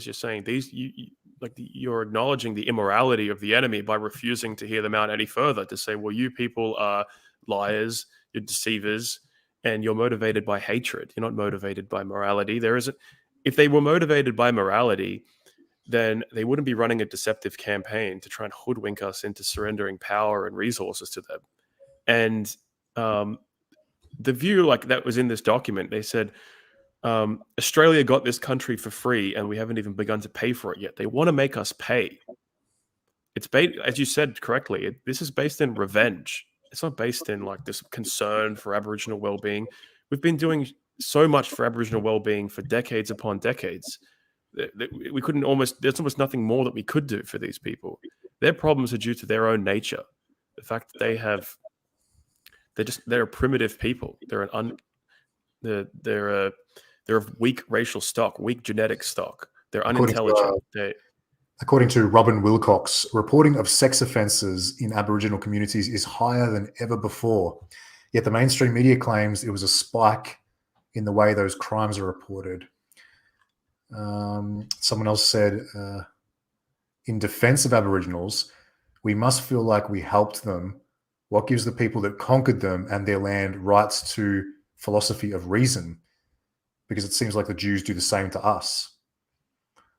you're saying, you're acknowledging the immorality of the enemy by refusing to hear them out any further, to say, well, you people are liars, you're deceivers, and you're motivated by hatred. You're not motivated by morality. If they were motivated by morality, then they wouldn't be running a deceptive campaign to try and hoodwink us into surrendering power and resources to them. And the view like that was in this document, they said, Australia got this country for free and we haven't even begun to pay for it yet. They want to make us pay. It's as you said correctly, this is based in revenge. It's not based in like this concern for Aboriginal well-being. We've been doing so much for Aboriginal well-being for decades upon decades. There's almost nothing more that we could do for these people. Their problems are due to their own nature. The fact that they're a primitive people. They're a weak racial stock, weak genetic stock. They're unintelligent. According to Robin Wilcox, reporting of sex offences in Aboriginal communities is higher than ever before. Yet the mainstream media claims it was a spike in the way those crimes are reported. Someone else said, in defence of Aboriginals, we must feel like we helped them. What gives the people that conquered them and their land rights to philosophy of reason? Because it seems like the Jews do the same to us.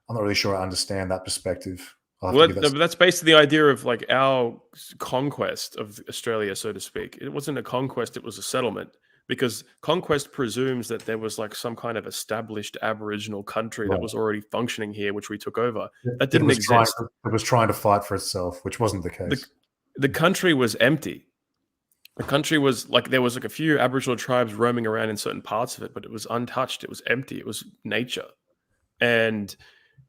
I'm not really sure I understand that perspective. That's basically the idea of like our conquest of Australia, so to speak. It wasn't a conquest, it was a settlement. Because conquest presumes that there was like some kind of established Aboriginal country that was already functioning here, which we took over. That didn't exist. It was trying to fight for itself, which wasn't the case. The country was empty. The country was like, there was like a few Aboriginal tribes roaming around in certain parts of it, but it was untouched. It was empty. It was nature. And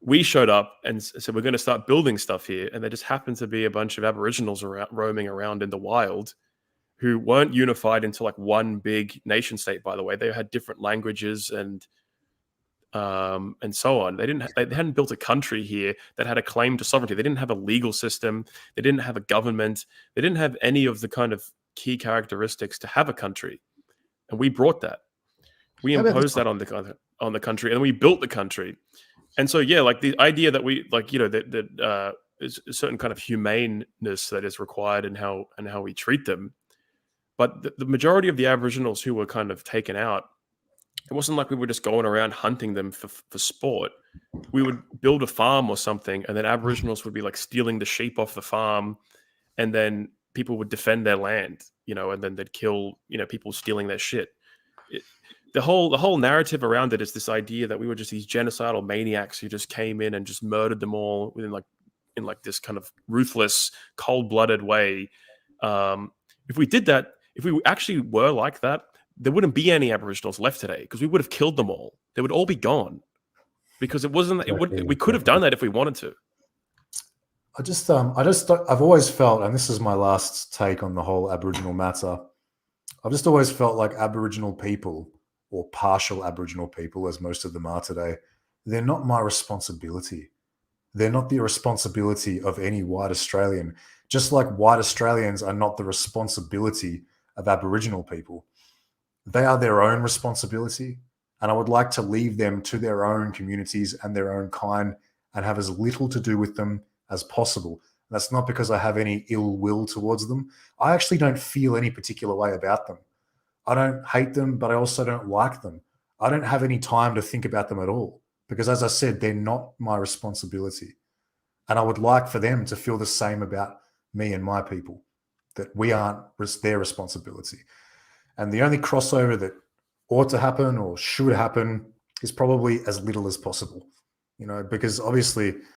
we showed up and said, we're going to start building stuff here. And there just happened to be a bunch of Aboriginals roaming around in the wild who weren't unified into like one big nation state, by the way. They had different languages and so on. They hadn't built a country here that had a claim to sovereignty. They didn't have a legal system. They didn't have a government. They didn't have any of the kind of key characteristics to have a country. And we brought that. We imposed that on the country, and we built the country. And so, yeah, like the idea that we like, that is a certain kind of humaneness that is required in how we treat them. But the majority of the Aboriginals who were kind of taken out, it wasn't like we were just going around hunting them for sport. We would build a farm or something, and then Aboriginals would be like stealing the sheep off the farm, and then people would defend their land, and then they'd kill, people stealing their shit. The whole narrative around it is this idea that we were just these genocidal maniacs who just came in and just murdered them all in this kind of ruthless, cold-blooded way. If we did that, if we actually were like that, there wouldn't be any Aboriginals left today because we would have killed them all. They would all be gone because it wasn't. We could have done that if we wanted to. I've always felt, and this is my last take on the whole Aboriginal matter, I've just always felt like Aboriginal people, or partial Aboriginal people, as most of them are today, they're not my responsibility. They're not the responsibility of any white Australian, just like white Australians are not the responsibility of Aboriginal people. They are their own responsibility, and I would like to leave them to their own communities and their own kind and have as little to do with them as possible. And that's not because I have any ill will towards them. I actually don't feel any particular way about them. I don't hate them, but I also don't like them. I don't have any time to think about them at all because, as I said, they're not my responsibility. And I would like for them to feel the same about me and my people, that we aren't their responsibility. And the only crossover that ought to happen or should happen is probably as little as possible, because obviously